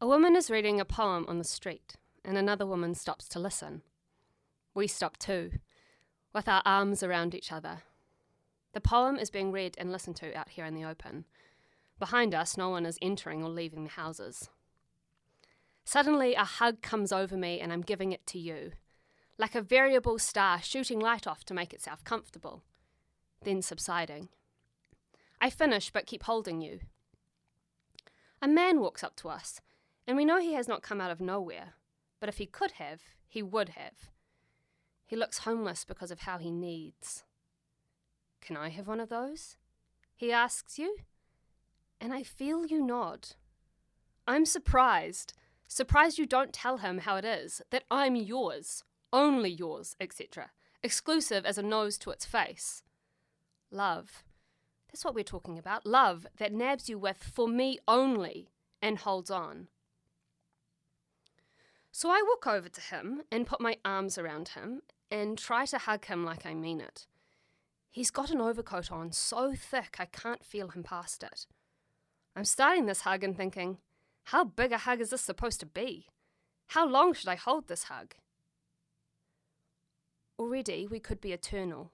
A woman is reading a poem on the street, and another woman stops to listen. We stop too, with our arms around each other. The poem is being read and listened to out here in the open. Behind us, no one is entering or leaving the houses. Suddenly, a hug comes over me and I'm giving it to you, like a variable star shooting light off to make itself comfortable, then subsiding. I finish but keep holding you. A man walks up to us, and we know he has not come out of nowhere, but if he could have, he would have. He looks homeless because of how he needs. Can I have one of those? He asks you, and I feel you nod. I'm surprised you don't tell him how it is, that I'm yours, only yours, etc., exclusive as a nose to its face. Love. That's what we're talking about. Love that nabs you with for me only and holds on. So I walk over to him and put my arms around him and try to hug him like I mean it. He's got an overcoat on so thick I can't feel him past it. I'm starting this hug and thinking, how big a hug is this supposed to be? How long should I hold this hug? Already we could be eternal.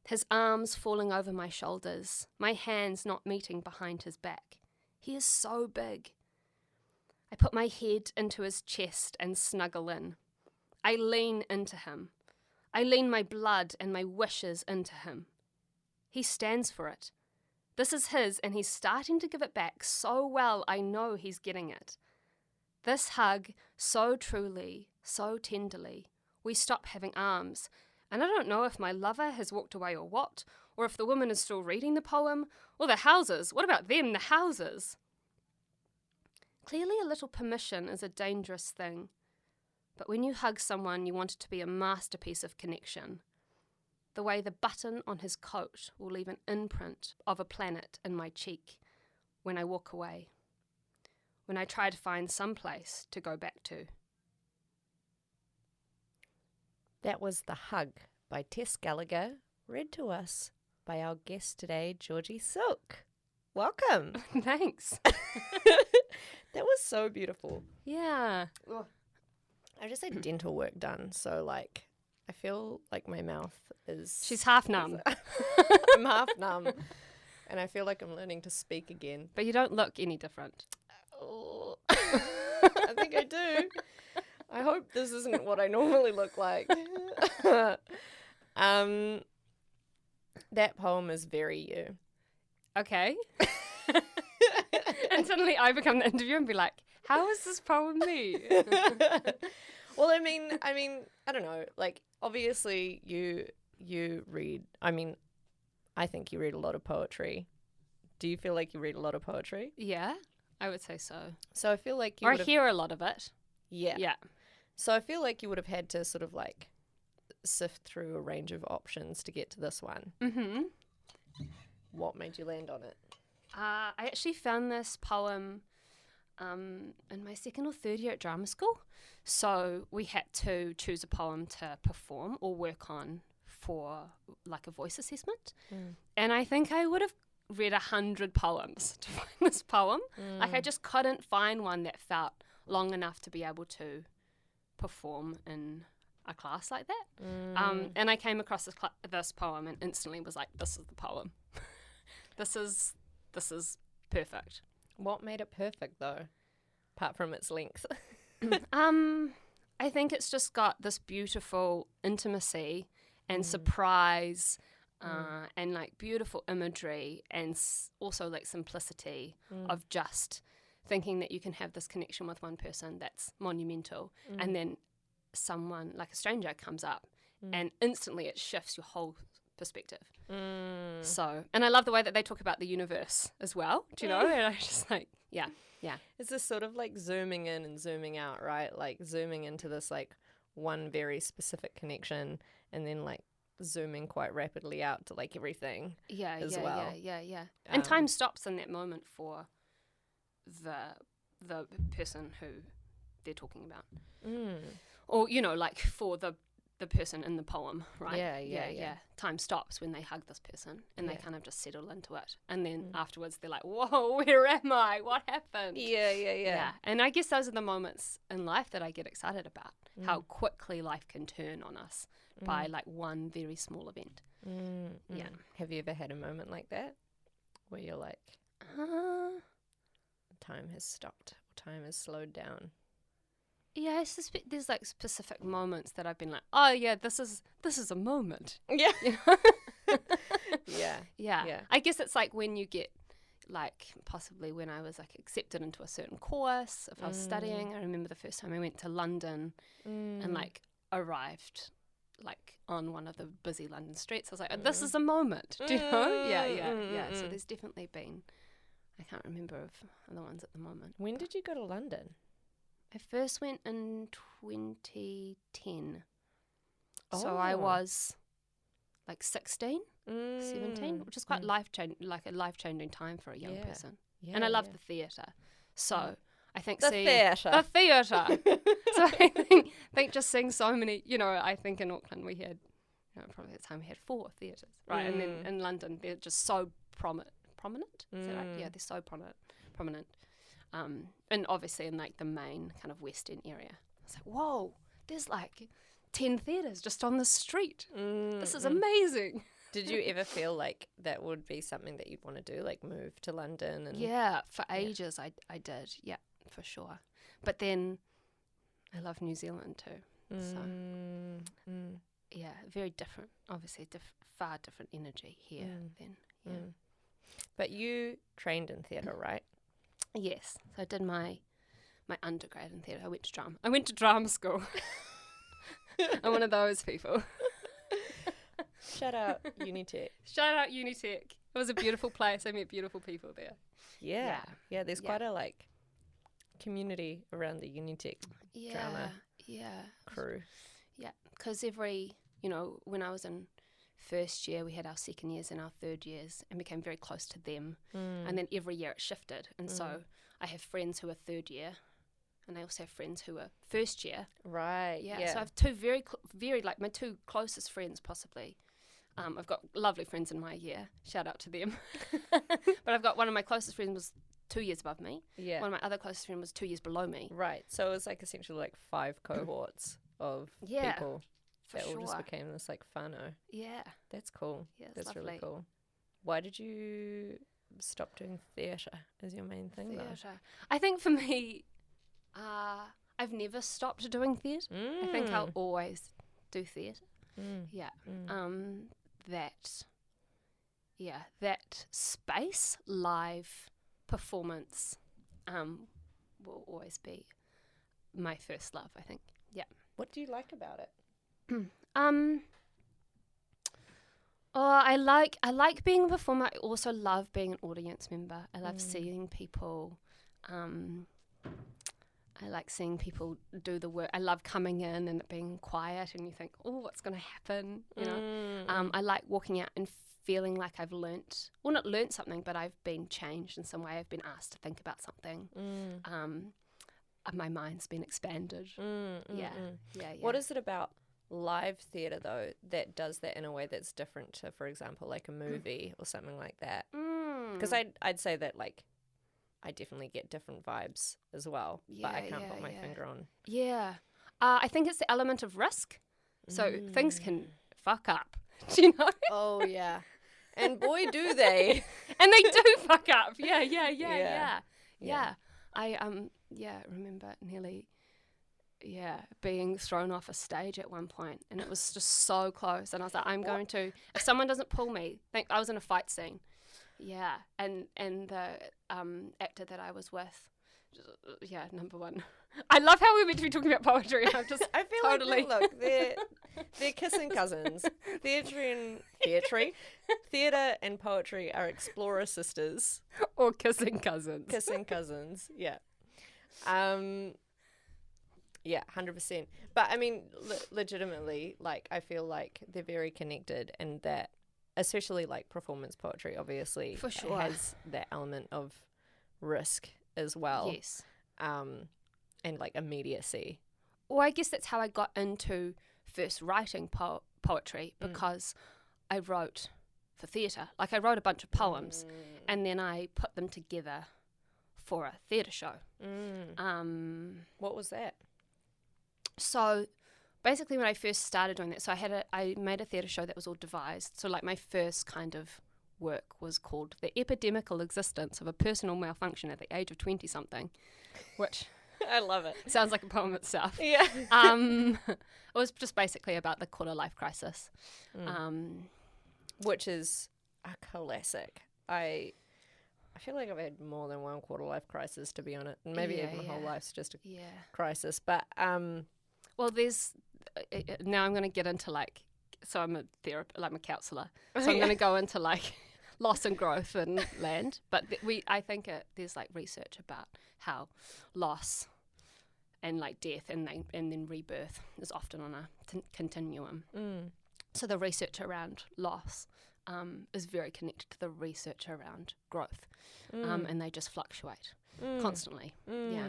His arms falling over my shoulders, my hands not meeting behind his back. He is so big. I put my head into his chest and snuggle in. I lean into him. I lean my blood and my wishes into him. He stands for it. This is his, and he's starting to give it back so well I know he's getting it. This hug, so truly, so tenderly, we stop having arms, and I don't know if my lover has walked away or what, or if the woman is still reading the poem, or the houses. What about them, the houses? Clearly a little permission is a dangerous thing, but when you hug someone, you want it to be a masterpiece of connection. The way the button on his coat will leave an imprint of a planet in my cheek when I walk away, when I try to find some place to go back to. That was The Hug by Tess Gallagher, read to us by our guest today, Georgie Silk. Welcome. Thanks. That was so beautiful. Yeah. I just had dental work done, so like I feel like my mouth is... She's half numb. I'm half numb, and I feel like I'm learning to speak again. But you don't look any different. Oh, I think I do. I hope this isn't what I normally look like. That poem is very you. Okay. And suddenly I become the interviewer and be like, how is this poem me? Well, I mean, I don't know. Like, obviously, you read. I mean, I think you read a lot of poetry. Do you feel like you read a lot of poetry? Yeah, I would say so. So I feel like you. Or hear a lot of it. Yeah. Yeah. So I feel like you would have had to sort of like sift through a range of options to get to this one. Mm-hmm. What made you land on it? I actually found this poem in my second or third year at drama school. So we had to choose a poem to perform or work on for like a voice assessment. And I think I would have read 100 poems to find this poem. Like I just couldn't find one that felt long enough to be able to perform in a class like that. And I came across this poem and instantly was like, this is the poem. This is perfect. What made it perfect though, apart from its length? I think it's just got this beautiful intimacy and surprise and like beautiful imagery and also like simplicity of just thinking that you can have this connection with one person that's monumental and then someone like a stranger comes up and instantly it shifts your whole perspective. So, and I love the way that they talk about the universe as well, do you know? And I just like, yeah. It's this sort of like zooming in and zooming out, right? Like zooming into this like one very specific connection and then like zooming quite rapidly out to like everything as well. Yeah. And time stops in that moment for the person who they're talking about. Or, you know, like for the the person in the poem, right? Yeah. Time stops when they hug this person and they kind of just settle into it. And then Mm. afterwards they're like, whoa, where am I? What happened? Yeah. And I guess those are the moments in life that I get excited about, how quickly life can turn on us by like one very small event. Yeah. Have you ever had a moment like that where you're like, time has stopped, or time has slowed down? Yeah, I suspect there's like specific moments that I've been like, oh yeah, this is a moment. Yeah. You know? Yeah. I guess it's like when you get like possibly when I was like accepted into a certain course, if I was studying. I remember the first time I went to London and like arrived like on one of the busy London streets. I was like, oh, this is a moment. Do you know? Yeah. So there's definitely been, I can't remember of other ones at the moment. When did you go to London? I first went in 2010. So I was like 16, 17, which is quite a life-changing time for a young person. Yeah, and I love the theatre. So I think the theatre. So I think just seeing so many, I think in Auckland we had, probably at the time we had 4 theatres, right? And then in London they're just so prominent. Is that right? Yeah, they're so prominent. And obviously in like the main kind of western area. I was like, whoa, there's like 10 theatres just on the street. This is amazing. Did you ever feel like that would be something that you'd want to do, like move to London? And yeah, for ages I did. Yeah, for sure. But then I love New Zealand too. So yeah, very different. Obviously, far different energy here than. Yeah. But you trained in theatre, right? Yes. So I did my undergrad in theatre. I went to drama school. I'm one of those people. Shout out Unitec. Shout out Unitec. It was a beautiful place. I met beautiful people there. Yeah. There's quite a like community around the Unitec drama crew. Yeah, because when I was in first year, we had our second years and our third years and became very close to them. And then every year it shifted. And so I have friends who are third year and I also have friends who are first year. Right. Yeah. So I have two very like my 2 closest friends possibly. I've got lovely friends in my year. Shout out to them. But I've got one of my closest friends was 2 years above me. Yeah. One of my other closest friends was 2 years below me. Right. So it was like essentially like 5 cohorts of people. That all just became this like whānau. Yeah. That's cool. Yeah, that's lovely. Really cool. Why did you stop doing theatre as your main thing though? I think for me, I've never stopped doing theatre. I think I'll always do theatre. Yeah. That space, live performance, will always be my first love, I think. Yeah. What do you like about it? I like being a performer. I also love being an audience member. I love seeing people. I like seeing people do the work. I love coming in and it being quiet and you think, oh, what's going to happen? I like walking out and feeling like I've not learnt something, but I've been changed in some way. I've been asked to think about something. My mind's been expanded. Yeah. What is it about live theatre though that does that in a way that's different to, for example, like a movie or something like that? Because I'd say that like I definitely get different vibes as well, but I can't put my finger on. Yeah. I think it's the element of risk. So things can fuck up, do you know? Oh, yeah. And boy, do they. And they do fuck up. Yeah. I remember nearly being thrown off a stage at one point, and it was just so close. And I was like, I'm going to, if someone doesn't pull me, I was in a fight scene. Yeah, and the actor that I was with, number one. I love how we're meant to be talking about poetry. I feel totally like they're kissing cousins. Theatre and poetry are explorer sisters or kissing cousins. Yeah. 100%. But I mean, legitimately, like I feel like they're very connected, and that especially like performance poetry obviously for sure has that element of risk as well. Yes. And like immediacy. Well, I guess that's how I got into first writing poetry because I wrote for theatre. Like I wrote a bunch of poems and then I put them together for a theatre show. What was that? So basically when I first started doing that, so I made a theatre show that was all devised. So like my first kind of work was called The Epidemical Existence of a Personal Malfunction at the Age of 20-something, which... I love it. Sounds like a poem itself. Yeah. It was just basically about the quarter life crisis. Which is a classic. I feel like I've had more than one quarter life crisis, to be honest. Maybe even my whole life's just a crisis. But well, there's now I'm going to get into like, so I'm a therapist, like I'm a counsellor. So I'm going to go into like loss and growth and land. But I think there's like research about how loss and like death and then rebirth is often on a continuum. So the research around loss is very connected to the research around growth, and they just fluctuate constantly. Yeah.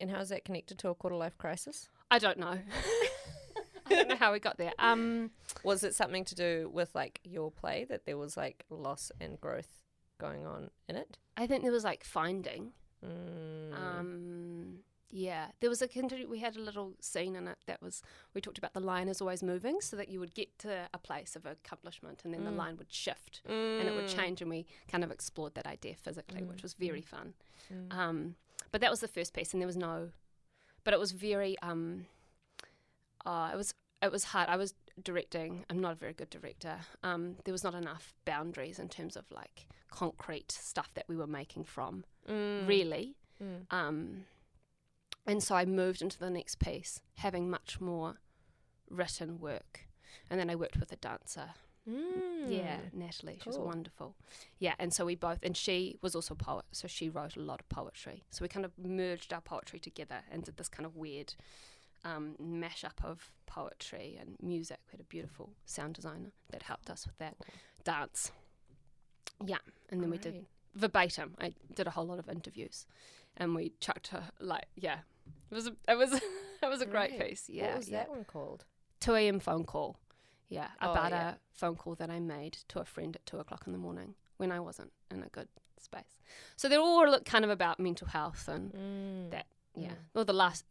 And how is that connected to a quarter life crisis? I don't know. I don't know how we got there. Was it something to do with like your play, that there was like loss and growth going on in it? I think there was like finding. Yeah, there was we had a little scene in it that was, we talked about the line is always moving, so that you would get to a place of accomplishment and then the line would shift and it would change, and we kind of explored that idea physically, which was very fun. But that was the first piece, and there was but it was very, it was hard. I was directing. I'm not a very good director. There was not enough boundaries in terms of like concrete stuff that we were making from, really. And so I moved into the next piece, having much more written work. And then I worked with a dancer. Yeah, Natalie. She was wonderful. Yeah, and so we both, and she was also a poet, so she wrote a lot of poetry. So we kind of merged our poetry together and did this kind of weird mashup of poetry and music. We had a beautiful sound designer that helped us with that. Dance. Yeah, and then we did verbatim. I did a whole lot of interviews, and we chucked her like, it was a great piece. Yeah, what was that one called? 2 a.m. phone call. Yeah, about a phone call that I made to a friend at 2:00 in the morning when I wasn't in a good space. So they're all kind of about mental health and that. Yeah, well, the last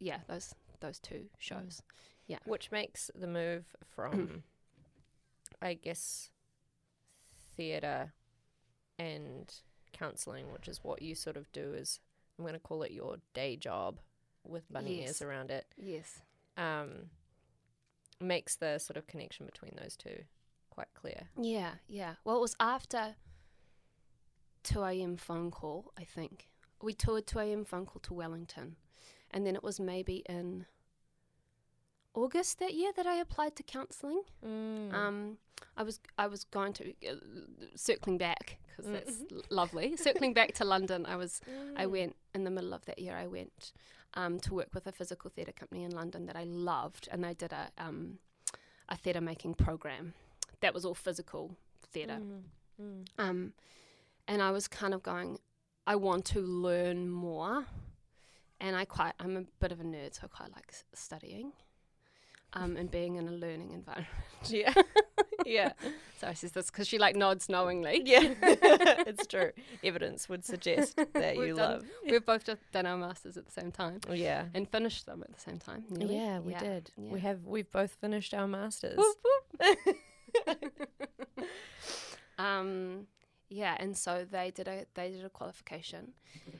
those two shows. Yeah, which makes the move from, I guess, theatre and counselling, which is what you sort of do, is I'm going to call it your day job with bunny ears around it. Yes. Makes the sort of connection between those two quite clear. Yeah. Well, it was after 2 a.m. phone call, I think. We toured 2 a.m. phone call to Wellington. And then it was maybe in August that year that I applied to counselling. I was going to, circling back, because that's lovely, circling back to London, I went, in the middle of that year, I went to work with a physical theatre company in London that I loved, and they did a theatre making program that was all physical theatre. And I was kind of going, I want to learn more, and I'm a bit of a nerd, so I quite like studying. And being in a learning environment. Yeah. Yeah. So I says this because she like nods knowingly. Yeah. It's true. Evidence would suggest that we've both just done our masters at the same time. Yeah. And finished them at the same time. Nearly. Yeah, we did. Yeah. We've both finished our masters. Whoop, whoop. Yeah, and so they did a qualification,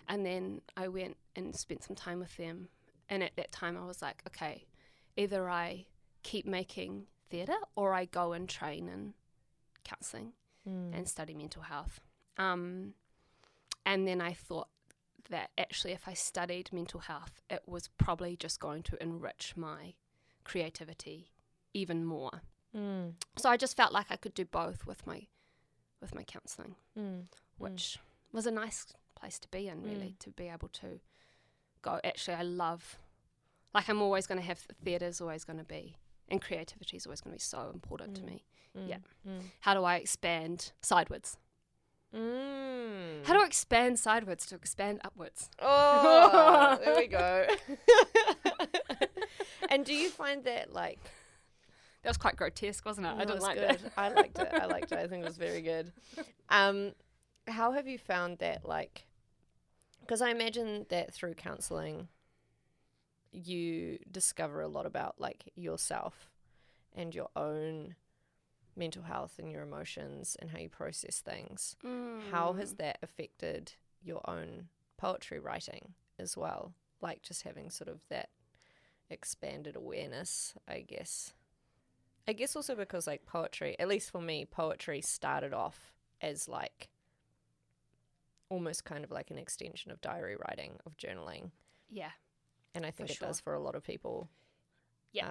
and then I went and spent some time with them. And at that time I was like, okay, either I keep making theatre or I go and train in counselling and study mental health. And then I thought that actually if I studied mental health, it was probably just going to enrich my creativity even more. So I just felt like I could do both with my counselling, which was a nice place to be in, really, to be able to go, actually I love... Like I'm always going to have, theatre's always going to be, and creativity is always going to be so important to me. How do I expand sideways? How do I expand sideways to expand upwards? Oh, there we go. And do you find that like... That was quite grotesque, wasn't it? I didn't like good. that. I liked it. I think it was very good. How have you found that, like... Because I imagine that through counselling, you discover a lot about, like, yourself and your own mental health and your emotions and how you process things. How has that affected your own poetry writing as well? Like, just having sort of that expanded awareness, I guess. I guess also because, like, poetry, at least for me, poetry started off as, like, almost kind of like an extension of diary writing, of journaling. Yeah. And I think it does for a lot of people. Yeah.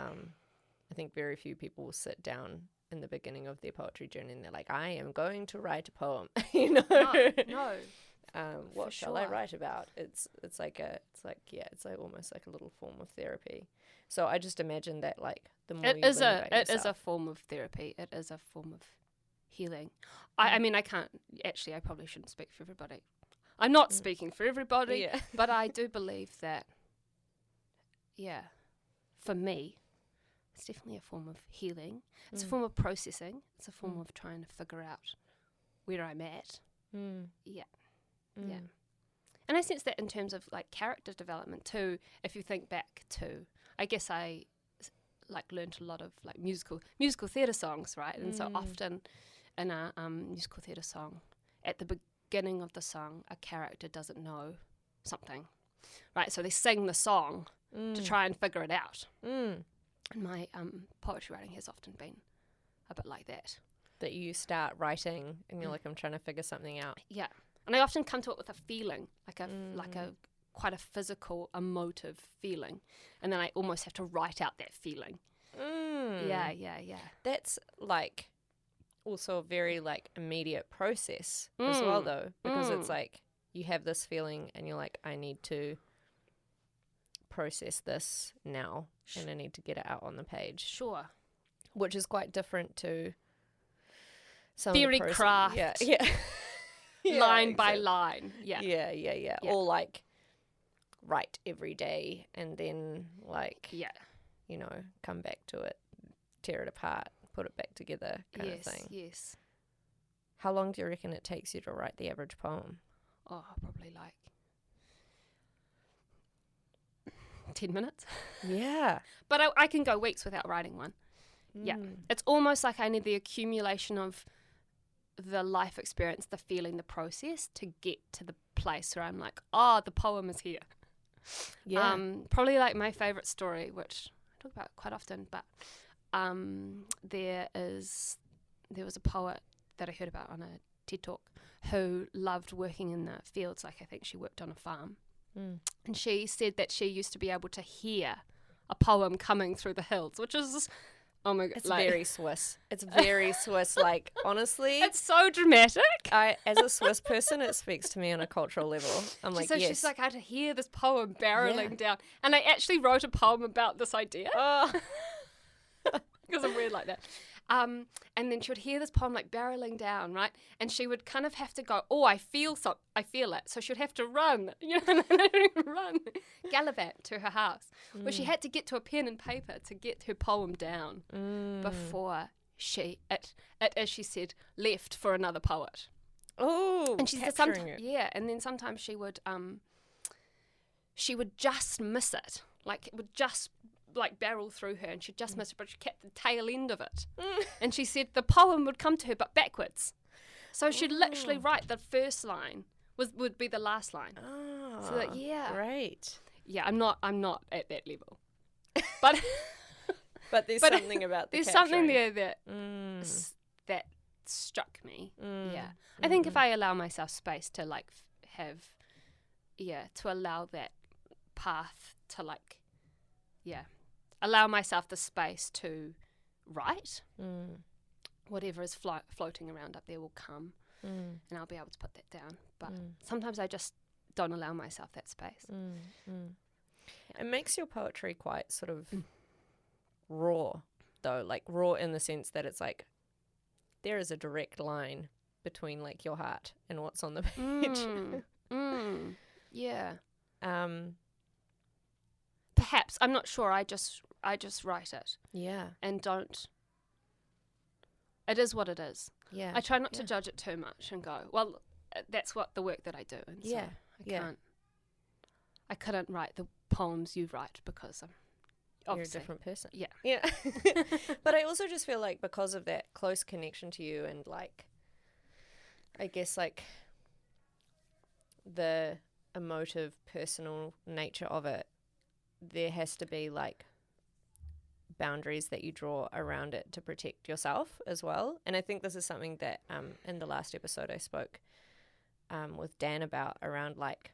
I think very few people will sit down in the beginning of their poetry journey and they're like, I am going to write a poem, you know? No. What shall I write about? It's almost like a little form of therapy. So I just imagine that, like, the more you learn about yourself. It is a form of therapy. It is a form of healing. I mean, I can't, actually, I probably shouldn't speak for everybody. I'm not speaking for everybody, but I do believe that, for me, it's definitely a form of healing. It's a form of processing. It's a form of trying to figure out where I'm at. Yeah. And I sense that in terms of, like, character development too, if you think back to, I guess I, like, learned a lot of, like, musical theatre songs, right? And so often in a musical theatre song, at the beginning of the song, a character doesn't know something, right? So they sing the song to try and figure it out. And my poetry writing has often been a bit like that. That you start writing and you're like, I'm trying to figure something out. Yeah. And I often come to it with a feeling, like a quite a physical, emotive feeling. And then I almost have to write out that feeling. Yeah. That's, like, also a very, like, immediate process as well, though, because it's like you have this feeling and you're like, I need to process this now and I need to get it out on the page. Sure. Which is quite different to some theory craft. Yeah. Line by line. Yeah. Or, like, write every day and then, like, you know, come back to it, tear it apart, put it back together kind of thing. Yes. How long do you reckon it takes you to write the average poem? Oh, probably like 10 minutes. Yeah. But I can go weeks without writing one. Yeah. It's almost like I need the accumulation of the life experience, the feeling, the process to get to the place where I'm like, the poem is here. Yeah. Probably like my favourite story, which I talk about quite often, but there was a poet that I heard about on a TED Talk who loved working in the fields. Like, I think she worked on a farm. And she said that she used to be able to hear a poem coming through the hills, which is, oh my god, it's like, very Swiss. It's very Swiss. Like, honestly, it's so dramatic. As a Swiss person, it speaks to me on a cultural level. I'm like, yes. She's like, I had to hear this poem barreling down, and I actually wrote a poem about this idea. Because I'm weird like that. And then she would hear this poem like barreling down, right? And she would kind of have to go, I feel it. So she would have to run, gallivant to her house, where she had to get to a pen and paper to get her poem down before she, as she said, left for another poet. Oh, and she said sometimes, and then sometimes she would just miss it, like it would just like barrel through her, and she'd just miss it, but she kept the tail end of it. And she said the poem would come to her, but backwards. So she'd literally write the first line would be the last line. So that, great. Yeah, I'm not at that level, but but there's something about there's something there that struck me. I think if I allow myself space to like to allow that path to like allow myself the space to write, whatever is floating around up there will come, and I'll be able to put that down. But sometimes I just don't allow myself that space. It makes your poetry quite sort of raw, though, like raw in the sense that it's like there is a direct line between like your heart and what's on the page. Yeah. Perhaps, I'm not sure. I just I just write it. Yeah. And don't. It is what it is. Yeah. I try not to judge it too much and go, well, that's what the work that I do. And so I couldn't write the poems you write because you're a different person. Yeah. Yeah. But I also just feel like because of that close connection to you and like, I guess like the emotive, personal nature of it, there has to be like boundaries that you draw around it to protect yourself as well. And I think this is something that in the last episode I spoke with Dan about around like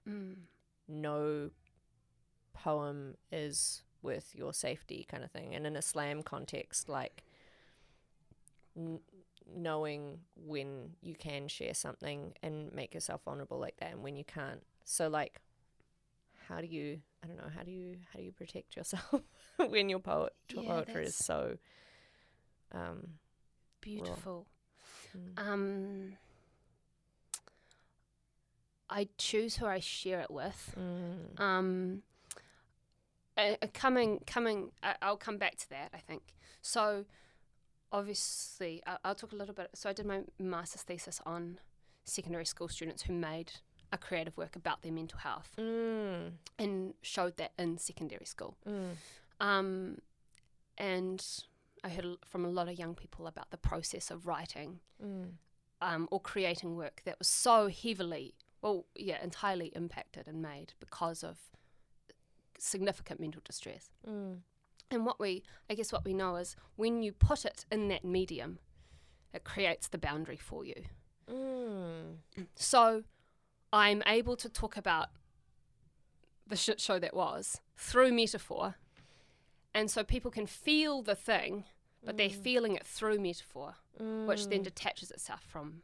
no poem is worth your safety kind of thing. And in a slam context, like knowing when you can share something and make yourself vulnerable like that and when you can't. So like how do you protect yourself when your poetry is so beautiful. I choose who I share it with. I'll come back to that, I think. So obviously I'll talk a little bit. So I did my master's thesis on secondary school students who made a creative work about their mental health and showed that in secondary school. And I heard from a lot of young people about the process of writing or creating work that was so entirely impacted and made because of significant mental distress. And what we know is when you put it in that medium, it creates the boundary for you. So I'm able to talk about the shit show that was through metaphor, and so people can feel the thing, but they're feeling it through metaphor, which then detaches itself from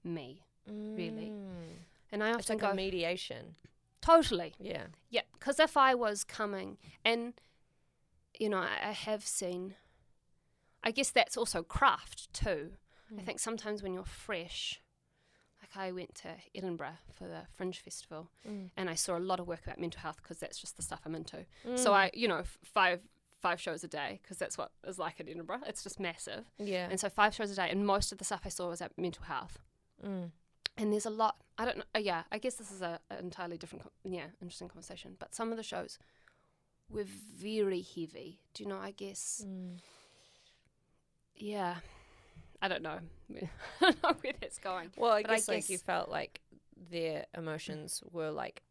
me, really. And I often it's like go a mediation. Totally. Yeah. Yeah, because if I was coming, and you know, I have seen, I guess that's also craft too. I think sometimes when you're fresh, like I went to Edinburgh for the Fringe Festival and I saw a lot of work about mental health because that's just the stuff I'm into. So I, five shows a day because that's what it's like in Edinburgh. It's just massive. Yeah. And so 5 shows a day, and most of the stuff I saw was about mental health. And there's a lot, I don't know, I guess this is an entirely different, interesting conversation, but some of the shows were very heavy. Do you know, I guess, I don't know. I don't know where that's going. Well, I guess like you felt like their emotions were like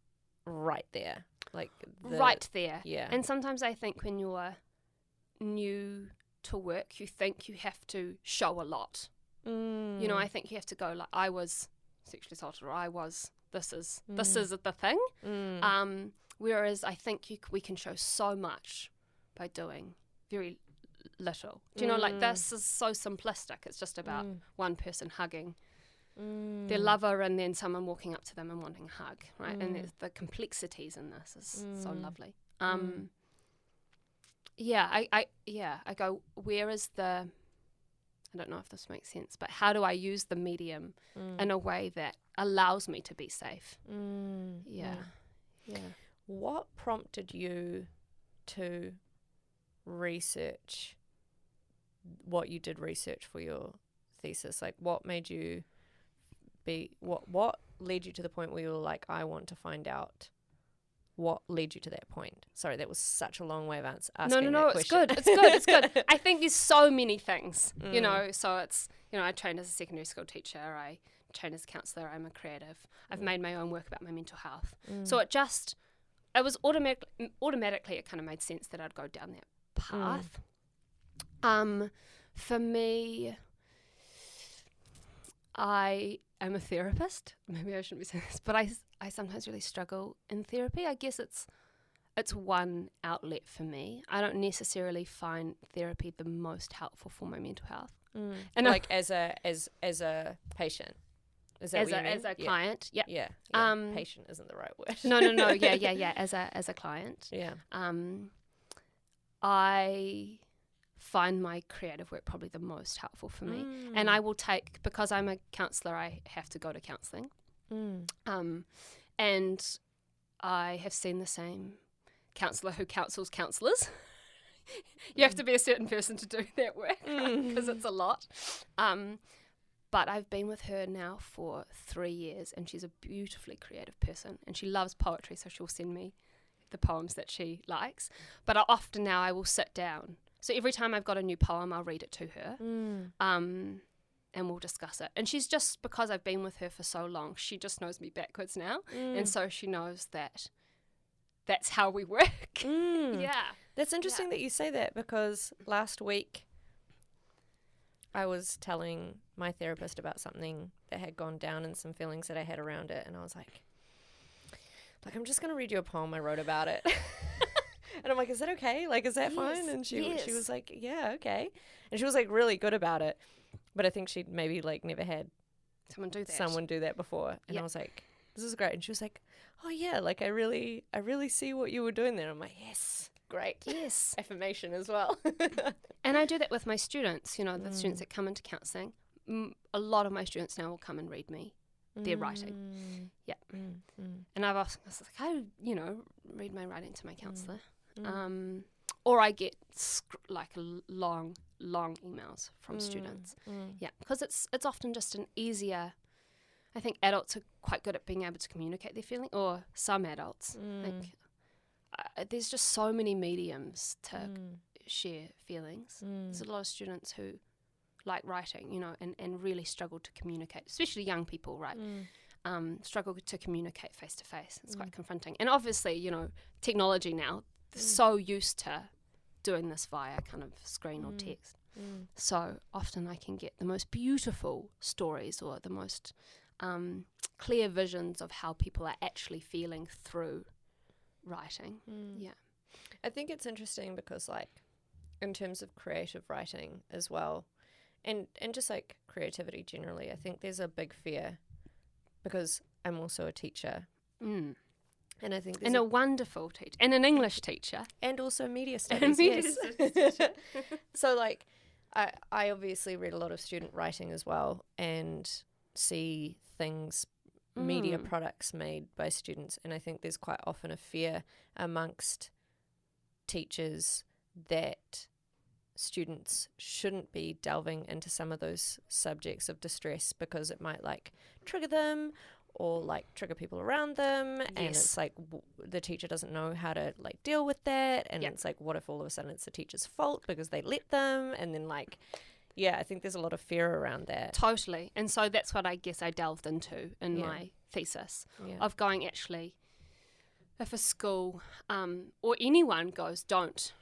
right there. Like right there. Yeah. And sometimes I think when you're new to work, you think you have to show a lot. You know, I think you have to go like, I was sexually assaulted, or I was, this is the thing. Whereas I think we can show so much by doing very little. Do you know, like this is so simplistic. It's just about one person hugging their lover and then someone walking up to them and wanting a hug, right? And there's the complexities in this is so lovely. I go, where is the, I don't know if this makes sense, but how do I use the medium in a way that allows me to be safe? Yeah. What prompted you to research what you did research for your thesis? Like what made you what led you to the point where you were like, I want to find out what led you to that point? Sorry, that was such a long way of asking No, that question. It's good. I think there's so many things, you know, so it's, you know, I trained as a secondary school teacher, I trained as a counsellor, I'm a creative, I've made my own work about my mental health. So it was automatically it kind of made sense that I'd go down that path. For me, I am a therapist. Maybe I shouldn't be saying this, but I sometimes really struggle in therapy. I guess it's one outlet for me. I don't necessarily find therapy the most helpful for my mental health. And like as a patient. Is that what you mean? As a client, yeah. Patient isn't the right word. No. Yeah. As a client. Yeah. I find my creative work probably the most helpful for me. And I will take, because I'm a counsellor, I have to go to counselling. And I have seen the same counsellor who counsels counsellors. You have to be a certain person to do that work because it's a lot. But I've been with her now for 3 years, and she's a beautifully creative person, and she loves poetry, so she'll send me the poems that she likes. But often now I will sit down. So every time I've got a new poem, I'll read it to her, and we'll discuss it. And she's just, because I've been with her for so long, she just knows me backwards now, and so she knows that that's how we work. Yeah. That's interesting that you say that, because last week I was telling my therapist about something that had gone down and some feelings that I had around it, and I was like, I'm just going to read you a poem I wrote about it. And I'm like, is that okay? Like, is that fine? And she was like, yeah, okay. And she was like really good about it. But I think she'd maybe like never had someone do that before. And I was like, this is great. And she was like, oh yeah, like I really see what you were doing there. I'm like, yes, great. Yes. Affirmation as well. And I do that with my students, you know, the students that come into counselling. A lot of my students now will come and read me their writing. Yeah. And I was like, I, you know, read my writing to my counsellor. Or I get like long emails from students. Yeah, because it's often just an easier, I think adults are quite good at being able to communicate their feeling, or some adults. Like, there's just so many mediums to share feelings. There's a lot of students who like writing, you know, and really struggle to communicate, especially young people, right? Struggle to communicate face to face. It's quite confronting. And obviously, you know, technology now, they're so used to doing this via kind of screen or text. So often I can get the most beautiful stories or the most clear visions of how people are actually feeling through writing. Yeah. I think it's interesting because, like, in terms of creative writing as well, and just like creativity generally, I think there's a big fear, because I'm also a teacher. And I think a wonderful teacher, and an English teacher, and also media studies. So like, I obviously read a lot of student writing as well, and see things, media products made by students, and I think there's quite often a fear amongst teachers that students shouldn't be delving into some of those subjects of distress, because it might like trigger them, or like trigger people around them. And it's like the teacher doesn't know how to like deal with that, and it's like, what if all of a sudden it's the teacher's fault because they let them? And then like, I think there's a lot of fear around that. Totally. And so that's what I guess I delved into in my thesis, of going, actually, if a school or anyone goes, don't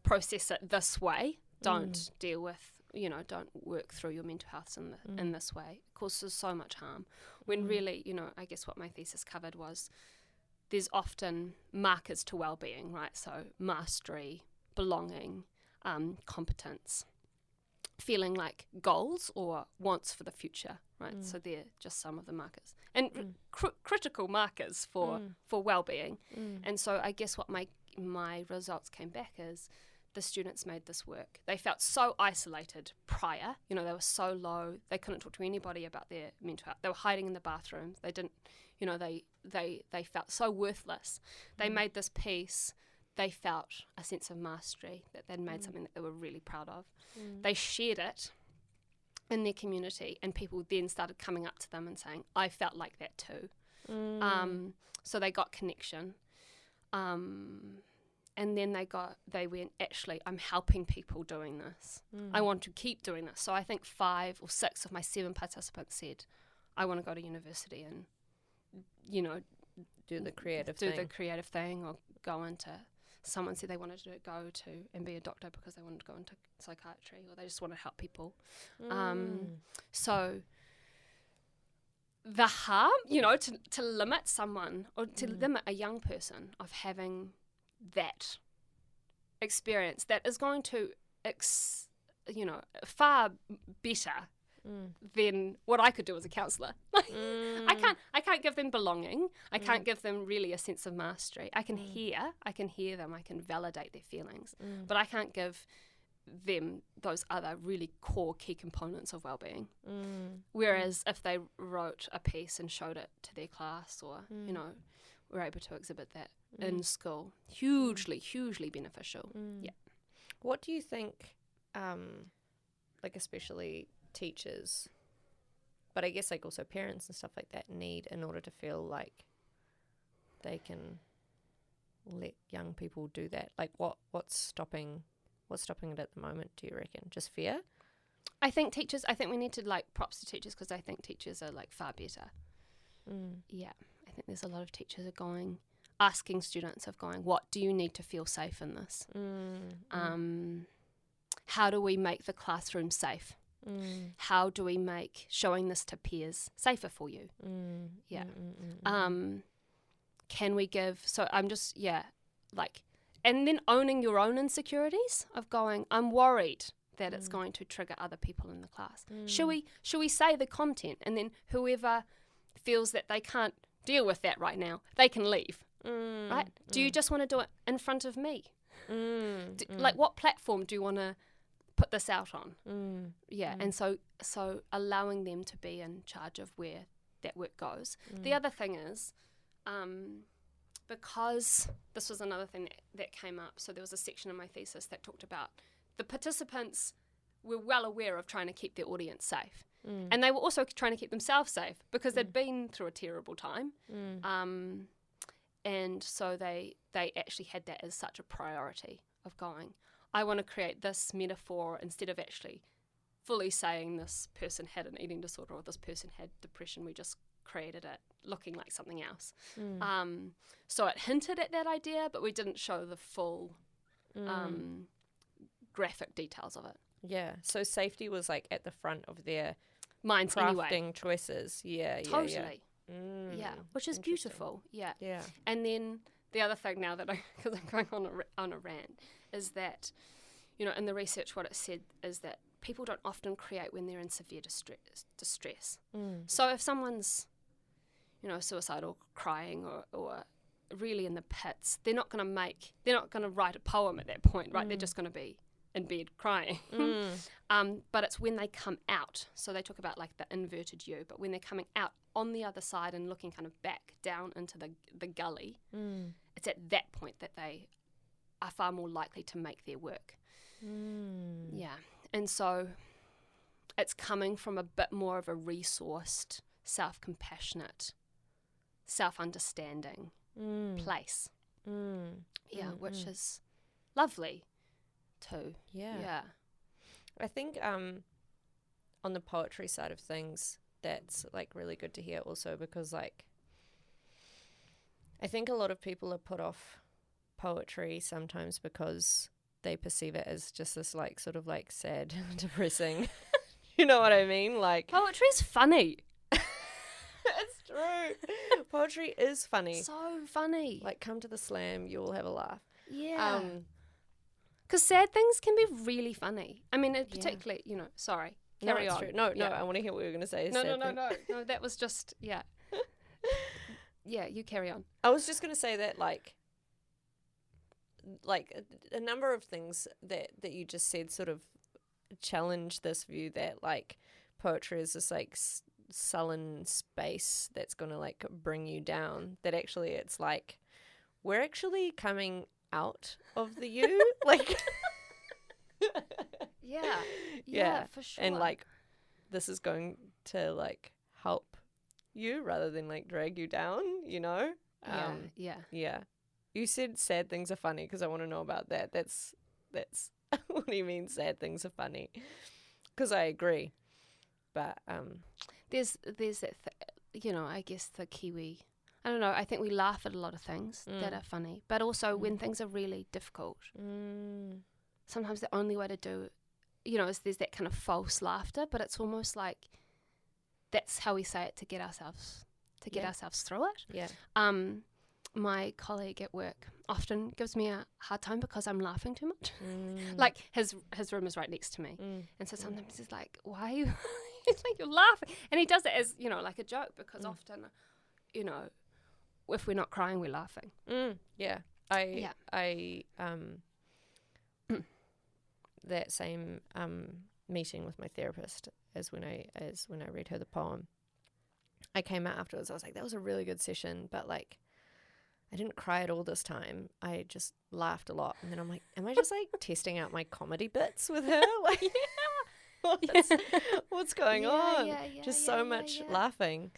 process it this way, don't deal with, you know, don't work through your mental health in this way, it causes so much harm. When really, you know, I guess what my thesis covered was there's often markers to well-being, right? So mastery, belonging, competence, feeling like goals or wants for the future, right? So they're just some of the markers, and critical markers for well-being. And so I guess what my results came back is, the students made this work. They felt so isolated prior. You know, they were so low. They couldn't talk to anybody about their mental health. They were hiding in the bathrooms. They didn't, you know, they felt so worthless. They made this piece. They felt a sense of mastery, that they'd made something that they were really proud of. They shared it in their community, and people then started coming up to them and saying, I felt like that too. So they got connection. And then they went, actually, I'm helping people doing this. I want to keep doing this. So I think 5 or 6 of my 7 participants said, I want to go to university and, you know, do the creative thing, or go into, someone said they wanted to go to and be a doctor because they wanted to go into psychiatry, or they just want to help people. So the harm, you know, to limit someone, or to limit a young person of having that experience that is going to, you know, far better than what I could do as a counsellor. I can't give them belonging. I can't give them really a sense of mastery. I can hear them. I can validate their feelings, but I can't give them those other really core key components of well-being. Whereas if they wrote a piece and showed it to their class, or you know, were able to exhibit that in school, hugely beneficial. What do you think, like especially teachers, but I guess like also parents and stuff like that need in order to feel like they can let young people do that? Like what's stopping it at the moment, do you reckon? Just fear? I think we need to like props to teachers, because I think teachers are like far better. Yeah, I think there's a lot of teachers are asking students what do you need to feel safe in this? How do we make the classroom safe? How do we make showing this to peers safer for you? Yeah. Can we give, so I'm just, like, and then owning your own insecurities of I'm worried that it's going to trigger other people in the class. Should we say the content, and then whoever feels that they can't deal with that right now, they can leave, right? Do you just want to do it in front of me? Like, what platform do you want to put this out on? And so allowing them to be in charge of where that work goes. The other thing is, because this was another thing that came up, so there was a section in my thesis that talked about the participants were well aware of trying to keep their audience safe. And they were also trying to keep themselves safe, because they'd been through a terrible time. And so they actually had that as such a priority of I want to create this metaphor, instead of actually fully saying this person had an eating disorder or this person had depression. We just created it looking like something else. So it hinted at that idea, but we didn't show the full graphic details of it. Yeah, so safety was like at the front of their minds crafting anyway. Choices. Totally. Yeah, which is beautiful. Yeah. And then the other thing now that because I'm going on a rant, is that, in the research what it said is that people don't often create when they're in severe distress. So if someone's, suicidal, crying, or really in the pits, they're not going to write a poem at that point, right? They're just going to be in bed crying. But it's when they come out. So they talk about like the inverted U, but when they're coming out on the other side and looking kind of back down into the gully, it's at that point that they are far more likely to make their work. Yeah. And so it's coming from a bit more of a resourced, self-compassionate, self-understanding place. Which is lovely too. Yeah. I think on the poetry side of things, that's like really good to hear also, because like I think a lot of people are put off poetry sometimes because they perceive it as just this like sort of like sad, depressing. You know what I mean? Like, poetry's funny. It's true. Poetry is funny. So funny. Like, come to the slam, you'll have a laugh. Yeah. Because sad things can be really funny. I mean, particularly, sorry. Carry on. True. No, I want to hear what you're going to say. No, that was just, yeah, you carry on. I was just going to say that, like a number of things that you just said sort of challenge this view that, like, poetry is this, like, sullen space that's going to, like, bring you down. That actually it's, like, we're actually coming out of the you. Like... Yeah, for sure. And like, this is going to like help you rather than like drag you down, Yeah. You said sad things are funny, because I want to know about that. That's what do you mean sad things are funny? Because I agree, but there's that I guess the Kiwi. I don't know. I think we laugh at a lot of things that are funny, but also when things are really difficult. Sometimes the only way to do, is there's that kind of false laughter, but it's almost like that's how we say it to get ourselves through it. Yeah. My colleague at work often gives me a hard time because I'm laughing too much. Like his room is right next to me, and so sometimes he's like, "Why are you?" He's like, "You're laughing," and he does it as like a joke, because often, if we're not crying, we're laughing. That same meeting with my therapist as when I read her the poem, I came out afterwards. I was like, that was a really good session, but like, I didn't cry at all this time. I just laughed a lot. And then I'm like, am I just like testing out my comedy bits with her? Like, what's going on? Just so much laughing.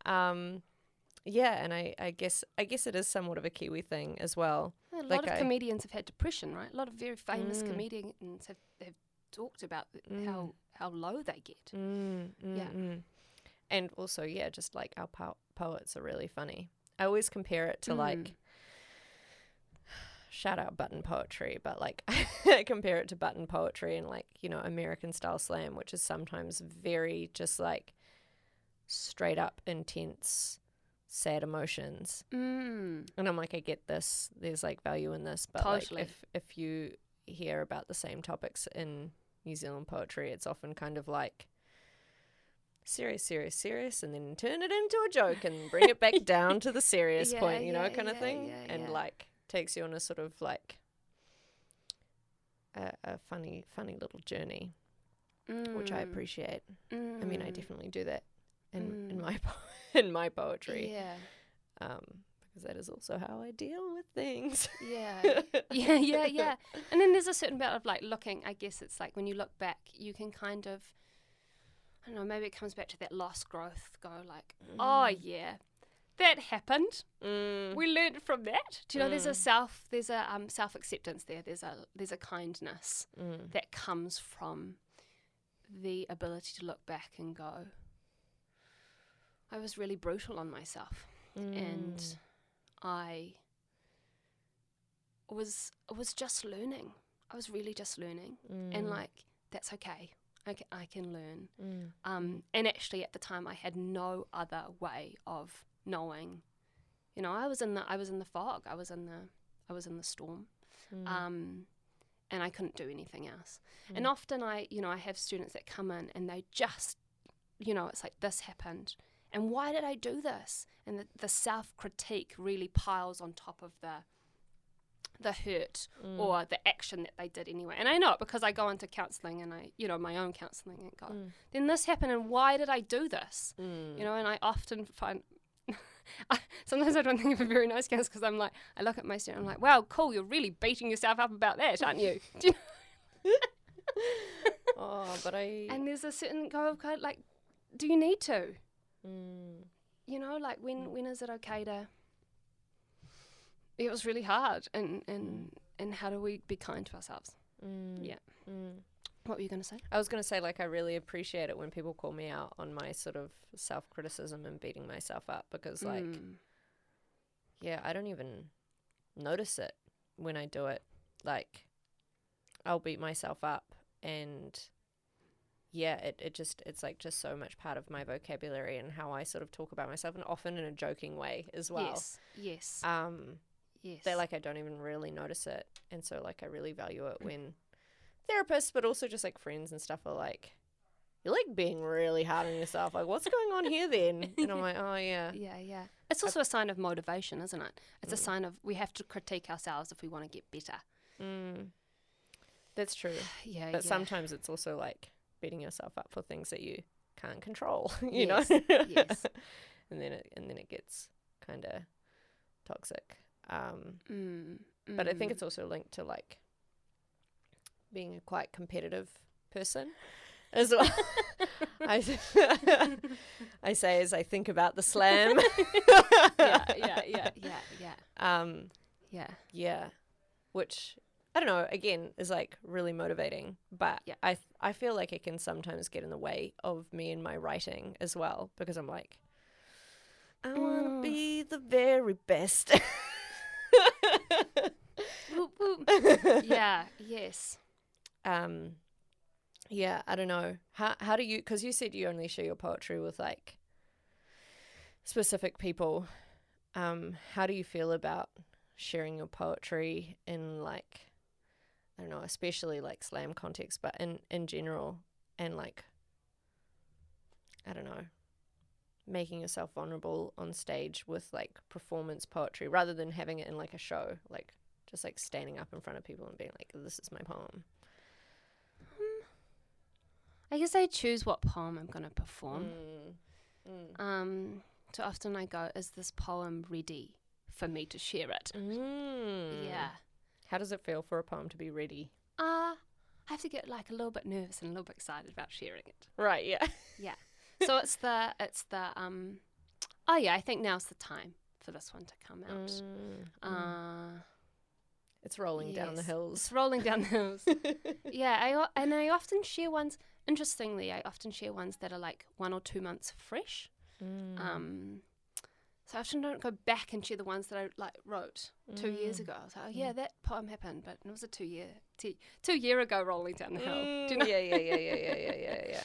Yeah, and I guess it is somewhat of a Kiwi thing as well. A lot of comedians have had depression, right? A lot of very famous comedians have talked about how low they get. And also, just like our poets are really funny. I always compare it to like, shout out button poetry, but like I compare it to button poetry and like, you know, American style slam, which is sometimes very just like straight up intense, sad emotions. And I'm like, I get this. There's like value in this, but like if you hear about the same topics in New Zealand poetry, it's often kind of like serious, and then turn it into a joke and bring it back down to the serious point, you know, kind of thing. And like takes you on a sort of like a funny little journey, which I appreciate. I mean, I definitely do that in my poetry. Because that is also how I deal with things. Yeah. And then there's a certain bit of like looking, I guess it's like when you look back, you can kind of, I don't know, maybe it comes back to that lost growth, go like, oh yeah, that happened. We learned from that. Do you know, there's a self-acceptance there. There's a kindness that comes from the ability to look back and go, I was really brutal on myself. And I was just learning. I was really just learning. And like, that's okay. I can learn. And actually at the time I had no other way of knowing. You know, I was in the fog. I was in the storm. And I couldn't do anything else. And often I have students that come in and they just, you know, it's like, this happened. And why did I do this? And the self-critique really piles on top of the hurt or the action that they did anyway. And I know it because I go into counselling and I, you know, my own counselling and go, then this happened and why did I do this? You know, and I often find, sometimes I don't think of a very nice counsellor because I'm like, I look at my student and I'm like, wow, cool, you're really beating yourself up about that, aren't you? Do you know? And there's a certain go of kind of like, do you need to? You know, like when is it okay to? It was really hard, and how do we be kind to ourselves? What were you going to say? I was going to say, like, I really appreciate it when people call me out on my sort of self-criticism and beating myself up because, like, I don't even notice it when I do it. Like, I'll beat myself up and it's like just so much part of my vocabulary and how I sort of talk about myself, and often in a joking way as well. Yes. That like I don't even really notice it, and so like I really value it when therapists, but also just like friends and stuff are like, you're like being really hard on yourself. Like, what's going on here then? And I'm like, oh yeah. Yeah. It's also a sign of motivation, isn't it? It's a sign of we have to critique ourselves if we want to get better. That's true. But sometimes it's also like beating yourself up for things that you can't control, you know? Yes. and then it gets kind of toxic. But I think it's also linked to like being a quite competitive person as well. I say as I think about the slam. Yeah. Which I don't know, again, is like really motivating, but I feel like it can sometimes get in the way of me and my writing as well, because I'm like, I want to be the very best. Whoop, whoop. Yes. I don't know. How do you, because you said you only share your poetry with like specific people. How do you feel about sharing your poetry in like, I don't know, especially like slam context, but in general, and like, I don't know, making yourself vulnerable on stage with like performance poetry rather than having it in like a show, like just like standing up in front of people and being like, this is my poem? I guess I choose what poem I'm going to perform. So often I go, is this poem ready for me to share it. Yeah. How does it feel for a poem to be ready? I have to get like a little bit nervous and a little bit excited about sharing it. Right, yeah. Yeah. So it's the oh yeah, I think now's the time for this one to come out. It's rolling down the hills. It's rolling down the hills. Yeah, I often share ones. Interestingly, I often share ones that are like 1 or 2 months fresh. So I often don't go back and share the ones that I like wrote 2 years ago. I was like, oh yeah, that poem happened, but it was a 2 year ago rolling down the hill. Do you know? Yeah.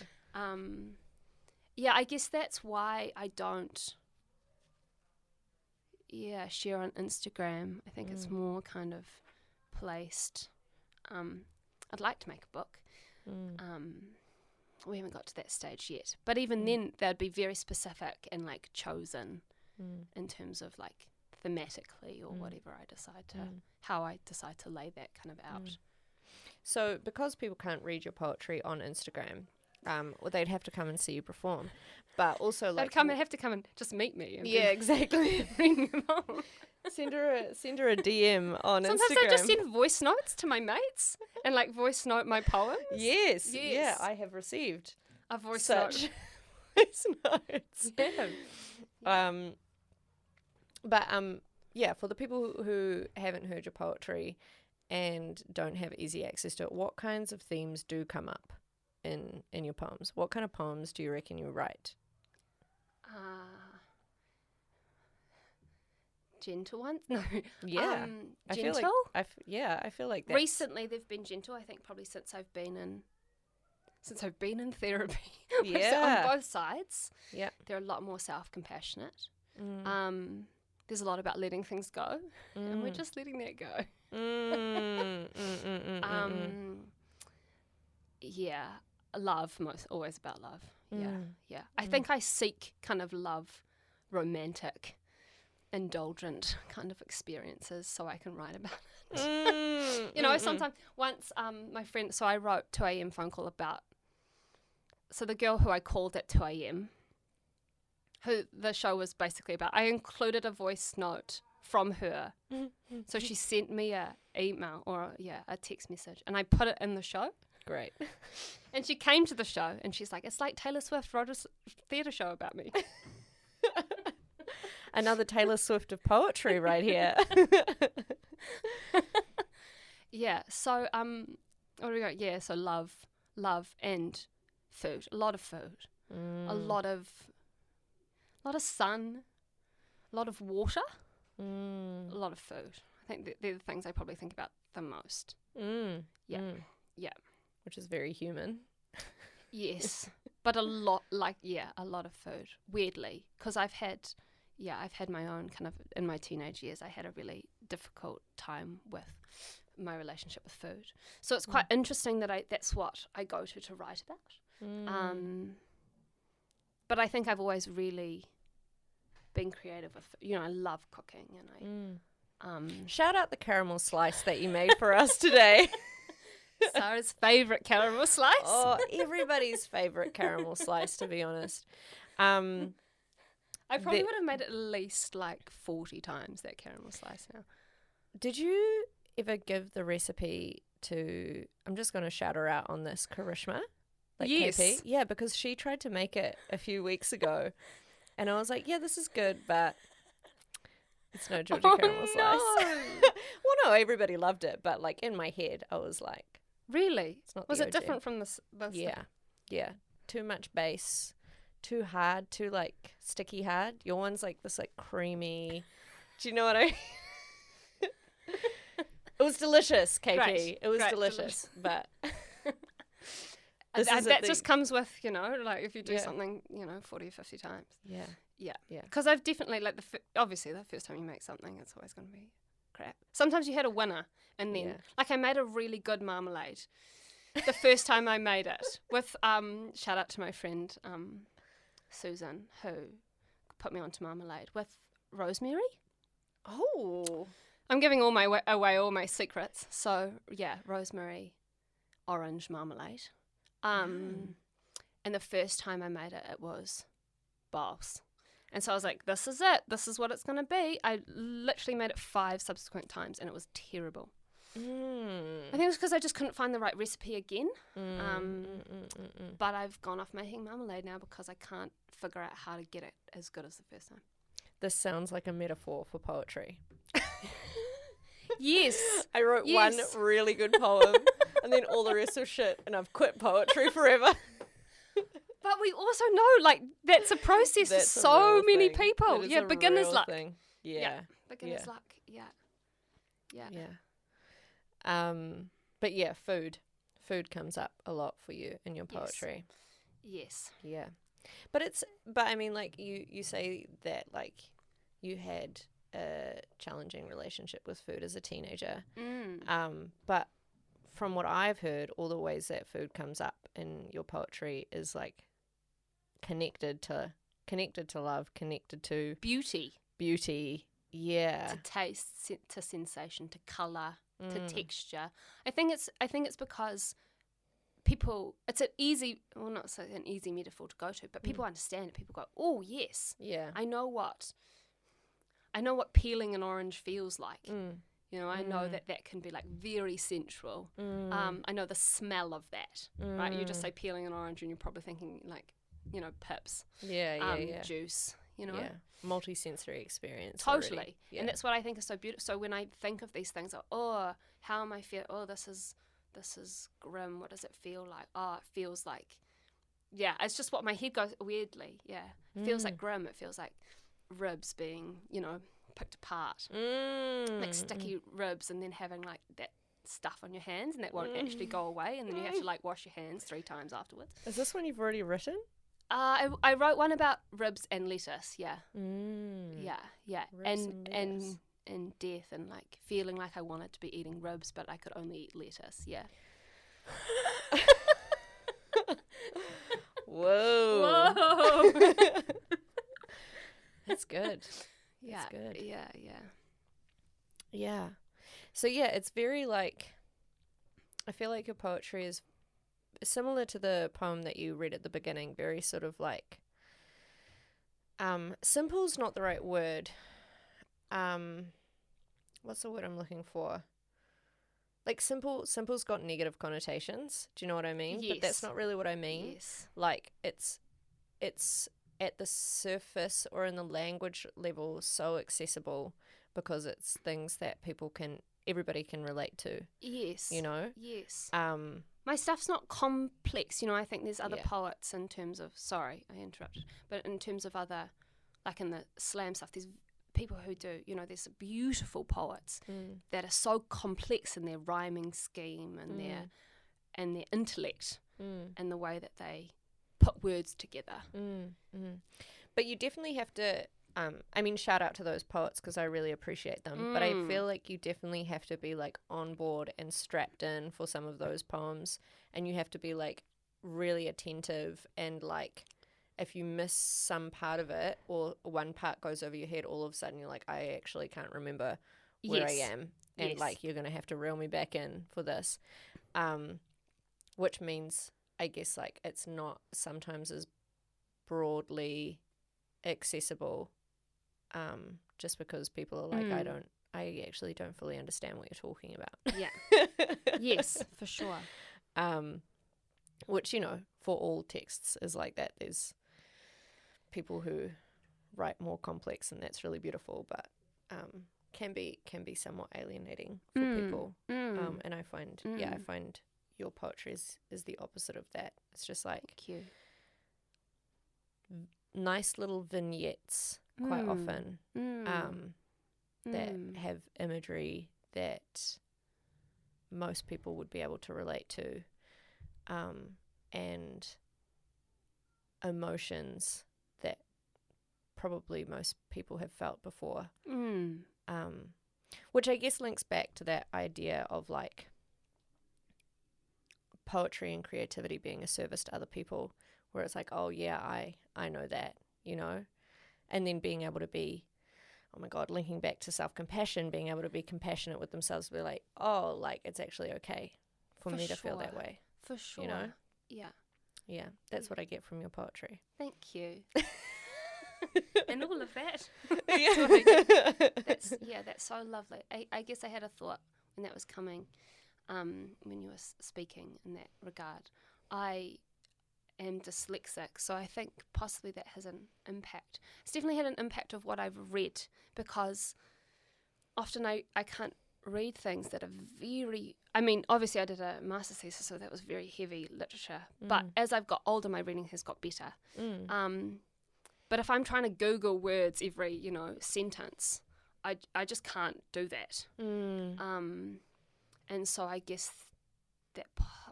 Yeah, I guess that's why I don't share on Instagram. I think it's more kind of placed. I'd like to make a book. We haven't got to that stage yet. But even then, they'd be very specific and like chosen in terms of like thematically or whatever I decide to, how I decide to lay that kind of out. So because people can't read your poetry on Instagram, well, they'd have to come and see you perform. But also like... They'd have to come and just meet me. And exactly. Send her a DM on Instagram. Sometimes I just send voice notes to my mates and like voice note my poems. Yes. Yeah, I have received a voice such note. voice notes. Yeah. Yeah, for the people who haven't heard your poetry and don't have easy access to it, what kinds of themes do come up in your poems? What kind of poems do you reckon you write? Gentle ones? No. Yeah. Gentle? I feel like that. Recently they've been gentle, I think probably since I've been in therapy. Yeah. On both sides. Yeah. They're a lot more self-compassionate. There's a lot about letting things go. And we're just letting that go. Yeah. Love, always about love. Yeah. I think I seek kind of love, romantic, indulgent kind of experiences so I can write about it. You know, sometimes once my friend, so I wrote 2 a.m. phone call about, so the girl who I called at 2 a.m., who the show was basically about, I included a voice note from her. So she sent me a email or a text message and I put it in the show. Great. And she came to the show and she's like, it's like Taylor Swift wrote a theatre show about me. Another Taylor Swift of poetry right here. Yeah. So what do we got? Yeah. So love and food. A lot of food. A lot of sun. A lot of water. A lot of food. I think they're the things I probably think about the most. Yeah. Yeah. Which is very human. Yes. But a lot of food. Weirdly, because I've had my own kind of, in my teenage years, I had a really difficult time with my relationship with food. So it's quite interesting that that's what I go to write about. But I think I've always really been creative with, I love cooking and shout out the caramel slice that you made for us today. Sarah's favourite caramel slice. Oh, everybody's favourite caramel slice, to be honest. I probably would have made it at least like 40 times, that caramel slice now. Did you ever give the recipe to, I'm just going to shout her out on this, Karishma? Like yes. KP? Yeah, because she tried to make it a few weeks ago. And I was like, yeah, this is good, but it's no Georgie caramel slice. Well, no, everybody loved it. But like in my head, I was like, really? It's not was the it OG. different from this? Yeah. Too much base. Too hard, too like sticky hard. Your one's like this like creamy. Do you know what I mean? It was delicious, KP. Great. It was Great. delicious. But that just comes with, like if you do something, 40 or 50 times. Yeah. Because I've definitely, like, obviously the first time you make something, it's always going to be crap. Sometimes you had a winner and then, like I made a really good marmalade the first time I made it with, shout out to my friend, Susan, who put me onto marmalade with rosemary. Oh. I'm giving away all my secrets. So, rosemary, orange marmalade. And the first time I made it, it was boss. And so I was like, this is it. This is what it's going to be. I literally made it 5 subsequent times, and it was terrible. I think it was because I just couldn't find the right recipe again. But I've gone off making marmalade now because I can't figure out how to get it as good as the first time. This sounds like a metaphor for poetry. Yes. I wrote one really good poem and then all the rest was shit, and I've quit poetry forever. But we also know, like, that's a process for so many people. Yeah, beginner's luck. Yeah. Beginner's luck. Yeah. But yeah, food comes up a lot for you in your poetry. Yes. Yeah. But I mean, like, you say that, like, you had a challenging relationship with food as a teenager. But from what I've heard, all the ways that food comes up in your poetry is, like, connected to love, connected to beauty. Yeah. To taste, to sensation, to colour, to texture. I think it's because people, it's an easy, well, not so an easy metaphor to go to, but people understand it. People go, oh yes, yeah, I know what peeling an orange feels like. You know, I know that can be, like, very sensual. I know the smell of that, right? You just say peeling an orange and you're probably thinking, like, you know, pips, juice, you know. Yeah, multi-sensory experience. Totally. Yeah. And that's what I think is so beautiful. So when I think of these things, how am I feeling? Oh, this is grim. What does it feel like? Oh, it feels like, it's just what my head goes weirdly. Yeah, it feels like grim. It feels like ribs being, you know, picked apart, like sticky ribs, and then having, like, that stuff on your hands, and that won't actually go away, and then you have to, like, wash your hands 3 times afterwards. Is this one you've already written? I wrote one about ribs and lettuce. Yeah, Ribs and death, and, like, feeling like I wanted to be eating ribs, but I could only eat lettuce. Yeah. Whoa. That's good. Yeah. That's good. Yeah. So yeah, it's very, like, I feel like your poetry is similar to the poem that you read at the beginning, very sort of, like, simple's not the right word. What's the word I'm looking for? Like, simple's got negative connotations. Do you know what I mean? Yes. But that's not really what I mean. Yes. Like, it's at the surface or in the language level so accessible because it's things that everybody can relate to. Yes. You know? Yes. My stuff's not complex, you know. I think there's other poets in terms of, sorry, I interrupted, but in terms of other, like in the slam stuff, there's people who do, you know, there's beautiful poets that are so complex in their rhyming scheme and their intellect and the way that they put words together. But you definitely have to, I mean, shout out to those poets because I really appreciate them, but I feel like you definitely have to be, like, on board and strapped in for some of those poems, and you have to be, like, really attentive, and, like, if you miss some part of it or one part goes over your head, all of a sudden you're like, I actually can't remember where I am, and like, you're going to have to reel me back in for this, which means, I guess, like, it's not sometimes as broadly accessible, just because people are like, I actually don't fully understand what you're talking about. Yeah. Yes, for sure. Which, you know, for all texts is like that. There's people who write more complex, and that's really beautiful, but can be somewhat alienating for people. And I find your poetry is the opposite of that. It's just like nice little vignettes quite often that have imagery that most people would be able to relate to, and emotions that probably most people have felt before, which I guess links back to that idea of, like, poetry and creativity being a service to other people, where it's like, oh yeah, I know that, you know, and then being able to be, oh my God, linking back to self-compassion, being able to be compassionate with themselves, be like, oh, like, it's actually okay for me to feel that way. For sure. You know? Yeah. Yeah, that's what I get from your poetry. Thank you. and all of that. That's so lovely. I guess I had a thought when that was coming, when you were speaking in that regard. I am dyslexic, so I think possibly that has an impact. It's definitely had an impact of what I've read, because often I can't read things that are very... I mean, obviously I did a master's thesis, so that was very heavy literature. But as I've got older, my reading has got better. But if I'm trying to Google words every, sentence, I just can't do that. And so I guess that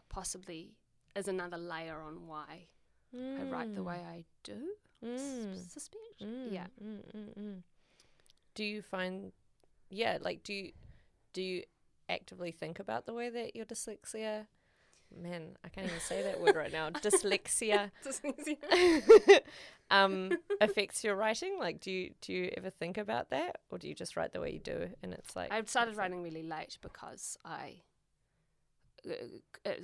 possibly is another layer on why I write the way I do, suspect. Yeah. Do you find, do you actively think about the way that your dyslexia... Man, I can't even say that word right now. Dyslexia. Affects your writing? Like, do you ever think about that, or do you just write the way you do? And it's like... I started writing really late because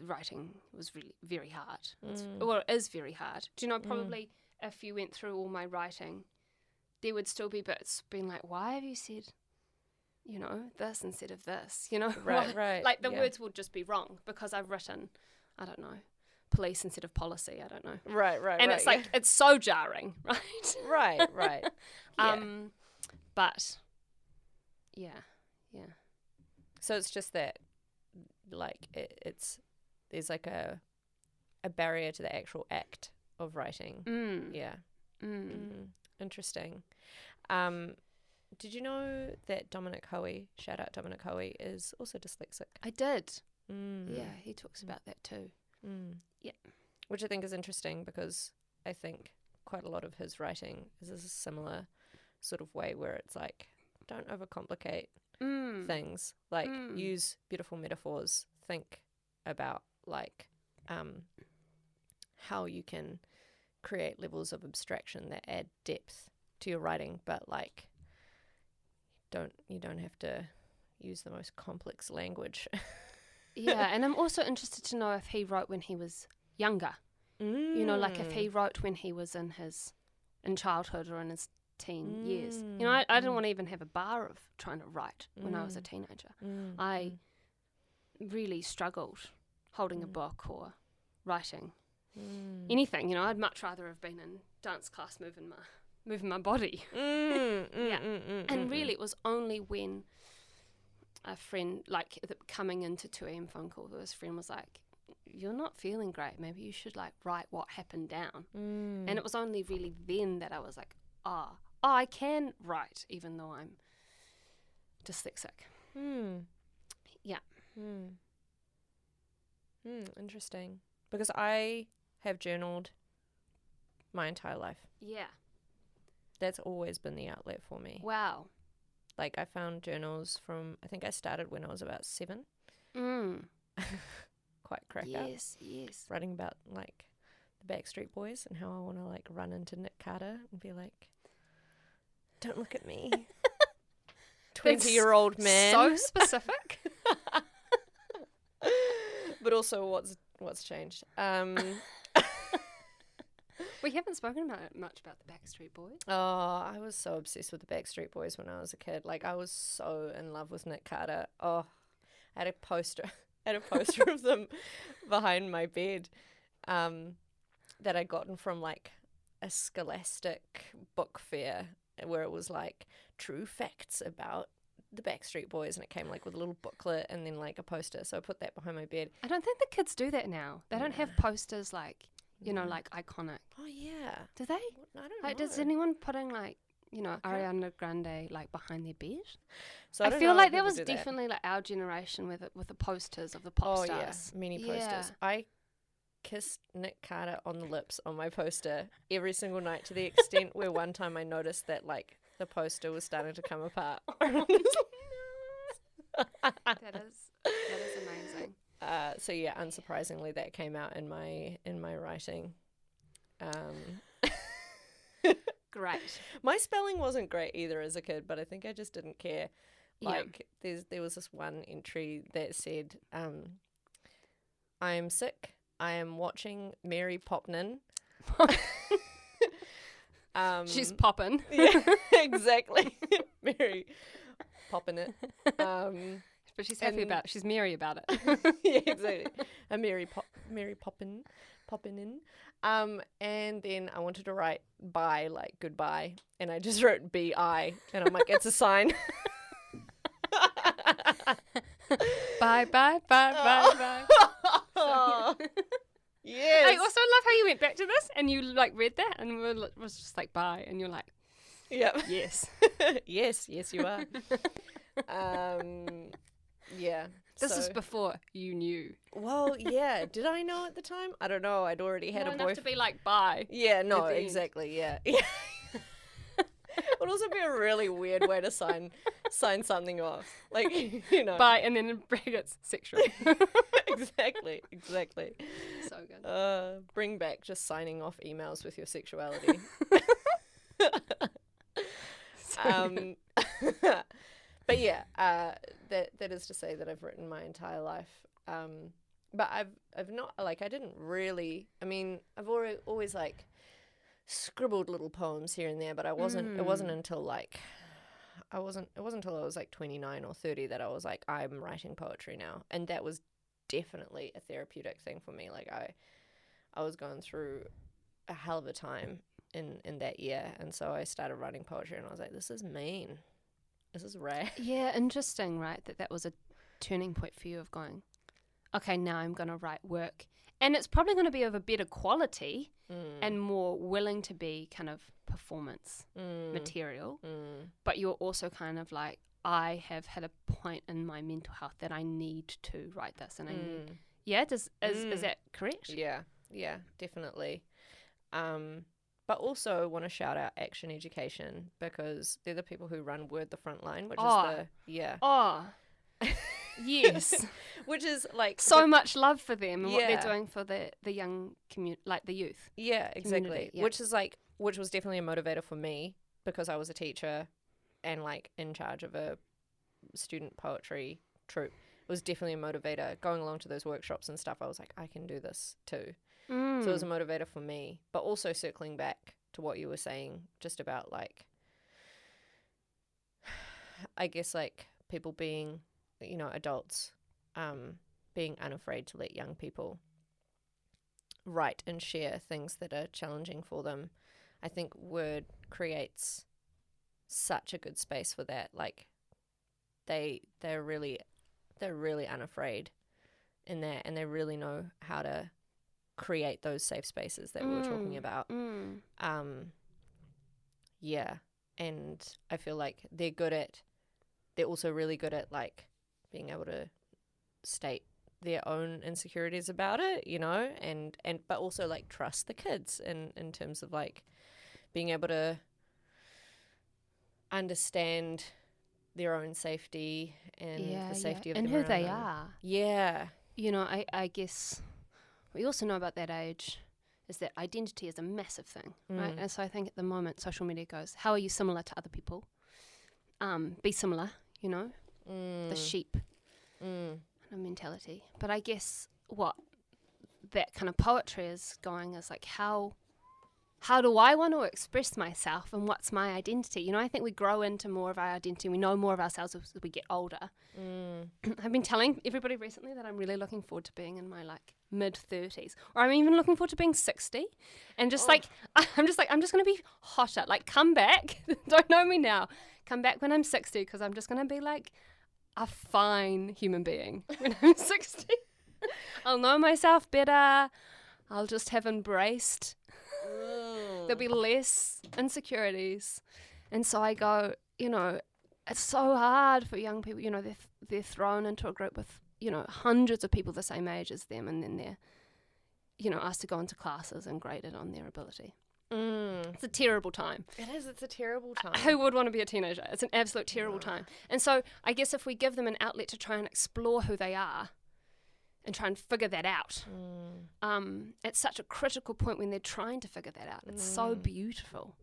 writing was really very hard. It is very hard. Do you know, probably if you went through all my writing, there would still be bits being like, why have you said, this instead of this? Right. Like the words would just be wrong because I've written, I don't know, police instead of policy. I don't know. Right. And it's like, it's so jarring, right? Right. But yeah. So it's just that, like, there's like a barrier to the actual act of writing. Yeah. Interesting. Did you know that Dominic Hoey, shout out Dominic Hoey, is also dyslexic? I did. Yeah, he talks about that too. Yeah. Which I think is interesting, because I think quite a lot of his writing is a similar sort of way, where it's like, don't overcomplicate things. Like, use beautiful metaphors. Think about, like, how you can create levels of abstraction that add depth to your writing, but, like, you don't have to use the most complex language. Yeah, and I'm also interested to know if he wrote when he was younger. Like if he wrote when he was in childhood or in his teen years. I didn't want to even have a bar of trying to write when I was a teenager. I really struggled holding a book or writing anything. I'd much rather have been in dance class moving my body. And really it was only when a friend, like coming into 2am phone call, this friend was like, you're not feeling great, maybe you should like write what happened down. And it was only really then that I was like, I can write even though I'm dyslexic. Yeah. Interesting, because I have journaled my entire life. Yeah. That's always been the outlet for me. Wow. Like, I found journals from, I think I started when I was about 7. Quite crack up. Yes. Writing about, like, the Backstreet Boys and how I want to, like, run into Nick Carter and be like, don't look at me. 20-year-old man. So specific. But also what's changed. We haven't spoken much about the Backstreet Boys. Oh, I was so obsessed with the Backstreet Boys when I was a kid. Like, I was so in love with Nick Carter. Oh, I had a poster of them behind my bed that I'd gotten from, like, a Scholastic book fair, where it was, like, true facts about the Backstreet Boys, and it came, like, with a little booklet and then, like, a poster. So I put that behind my bed. I don't think the kids do that now. They don't have posters, like, like, iconic. Oh, yeah. Do they? I don't like, know. Does anyone putting, like, Ariana Grande, like, behind their bed? So I feel like that was definitely, like, our generation with the posters of the pop stars. Yeah. Many posters. I kissed Nick Carter on the lips on my poster every single night, to the extent where one time I noticed that, like, the poster was starting to come apart. That is amazing. So yeah, unsurprisingly, that came out in my writing. Great. My spelling wasn't great either as a kid, but I think I just didn't care. Like, there was this one entry that said, I am sick. I am watching Mary Poppin. She's popping. Yeah, exactly. Mary popping it. But she's happy about it. She's merry about it. Yeah, exactly. A Mary popping in. And then I wanted to write bye, like goodbye, and I just wrote B-I, and I'm like, it's a sign. Bye, bye, bye, bye, bye. Oh, yes. I also love how you went back to this and you like read that and was just like bye, and you're like, yeah, yes. yes, you are. Yeah. This is before you knew. Well, yeah. Did I know at the time? I don't know. I'd already had a boyfriend. Enough to be like bye. Yeah, no, exactly. Yeah. It would also be a really weird way to sign something off. Like, you know. Bye, and then in brackets, sexual. Exactly. So good. Bring back just signing off emails with your sexuality. But yeah, that is to say that I've written my entire life. But I've not, like, I didn't really, I mean, I've always like scribbled little poems here and there, but it wasn't until like, it wasn't until I was like 29 or 30 that I was like, I'm writing poetry now. And that was definitely a therapeutic thing for me. Like I was going through a hell of a time in that year. And so I started writing poetry and I was like, this is mean. This is rare. Yeah, interesting, right? That was a turning point for you of going, okay, now I'm going to write work. And it's probably going to be of a better quality and more willing to be kind of performance material. But you're also kind of like, I have had a point in my mental health that I need to write this. And I need... Yeah, is that correct? Yeah, definitely. But also want to shout out Action Education because they're the people who run Word the Frontline, which is yes, which is like so much love for them and what they're doing for the young community, like the youth. Yeah, exactly. Yeah. Which was definitely a motivator for me because I was a teacher and like in charge of a student poetry troupe. It was definitely a motivator. Going along to those workshops and stuff, I was like, I can do this too. So it was a motivator for me, but also circling back to what you were saying just about like, I guess like people being, you know, adults, being unafraid to let young people write and share things that are challenging for them. I think Word creates such a good space for that. Like they're really unafraid in that, and they really know how to create those safe spaces that we were talking about. Yeah, and I feel like they're also really good at like being able to state their own insecurities about it, you know, and but also like trust the kids in terms of like being able to understand their own safety and the safety of and them who they them. are. Yeah. You know, I guess we also know about that age is that identity is a massive thing, right? And so I think at the moment social media goes, how are you similar to other people? Be similar, you know, the sheep mentality. But I guess what that kind of poetry is going is like, how do I want to express myself and what's my identity? You know, I think we grow into more of our identity. We know more of ourselves as we get older. I've been telling everybody recently that I'm really looking forward to being in my like mid-30s, or I'm even looking forward to being 60 and just like I'm just going to be hotter. Like, come back. Don't know me now. Come back when I'm 60 because I'm just going to be like a fine human being when I'm 60. I'll know myself better. I'll just have embraced. There'll be less insecurities. And so I go, you know, it's so hard for young people. You know, they're thrown into a group with, you know, hundreds of people the same age as them, and then they're, you know, asked to go into classes and graded on their ability. It's a terrible time. It is. It's a terrible time. Who would want to be a teenager? It's an absolute terrible time. And so I guess if we give them an outlet to try and explore who they are and try and figure that out, at such a critical point when they're trying to figure that out. It's so beautiful.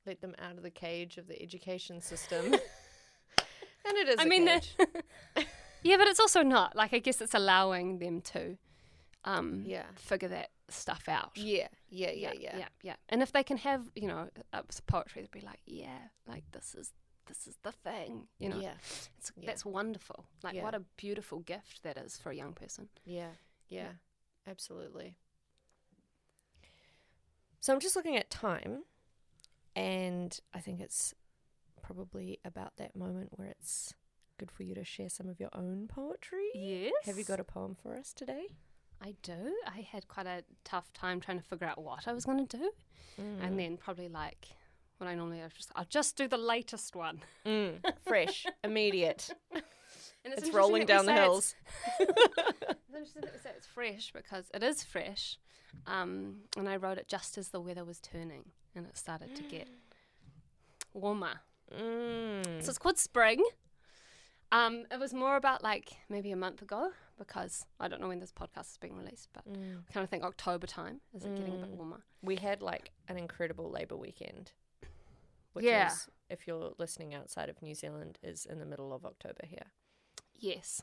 Let them out of the cage of the education system. And it is cage. Yeah, but it's also not. Like, I guess it's allowing them to figure that stuff out. Yeah. And if they can have, poetry, they'd be like, like this is the thing, Yeah. That's wonderful. Like, Yeah. what a beautiful gift that is for a young person. Yeah, absolutely. So I'm just looking at time, and I think it's probably about that moment where it's good for you to share some of your own poetry. Yes. Have you got a poem for us today? I do. I had quite a tough time trying to figure out what I was going to do. And then probably like what I normally do, I'll just do the latest one. Fresh, immediate. And it's rolling down the hills. It's interesting that we say it's fresh because it is fresh. And I wrote it just as the weather was turning and it started to get warmer. So it's called Spring. It was more about like maybe a month ago because I don't know when this podcast is being released, but I kind of think October time. Is it getting a bit warmer? We had like an incredible Labour weekend, which is, if you're listening outside of New Zealand, is in the middle of October here. Yes.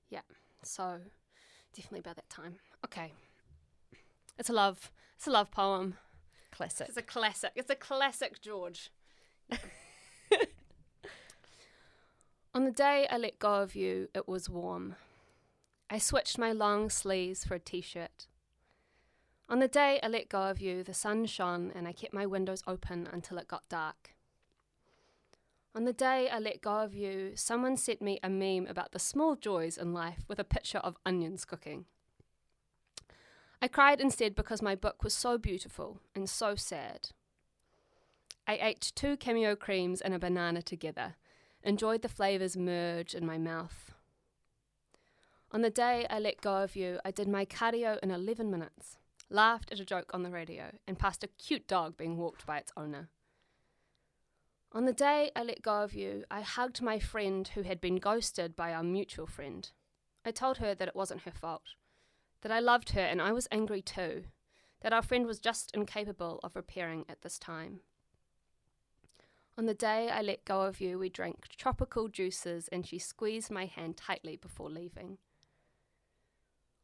Yeah. So definitely about that time. Okay. It's a love poem. Classic. It's a classic, George. On the day I let go of you, it was warm. I switched my long sleeves for a t-shirt. On the day I let go of you, the sun shone and I kept my windows open until it got dark. On the day I let go of you, someone sent me a meme about the small joys in life with a picture of onions cooking. I cried instead because my book was so beautiful and so sad. I ate 2 Cameo creams and a banana together, enjoyed the flavours merge in my mouth. On the day I let go of you, I did my cardio in 11 minutes, laughed at a joke on the radio, and passed a cute dog being walked by its owner. On the day I let go of you, I hugged my friend who had been ghosted by our mutual friend. I told her that it wasn't her fault, that I loved her and I was angry too, that our friend was just incapable of repairing at this time. On the day I let go of you, we drank tropical juices and she squeezed my hand tightly before leaving.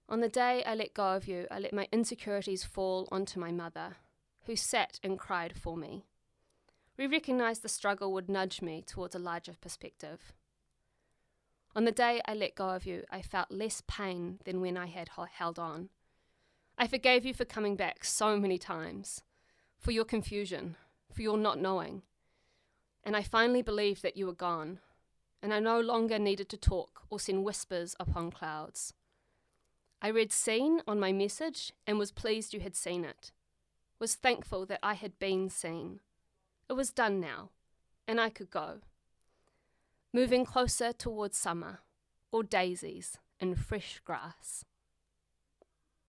On the day I let go of you, I let my insecurities fall onto my mother, who sat and cried for me. We recognised the struggle would nudge me towards a larger perspective. On the day I let go of you, I felt less pain than when I had held on. I forgave you for coming back so many times, for your confusion, for your not knowing. And I finally believed that you were gone, and I no longer needed to talk or send whispers upon clouds. I read seen on my message and was pleased you had seen it, was thankful that I had been seen. It was done now, and I could go. Moving closer towards summer, or daisies and fresh grass.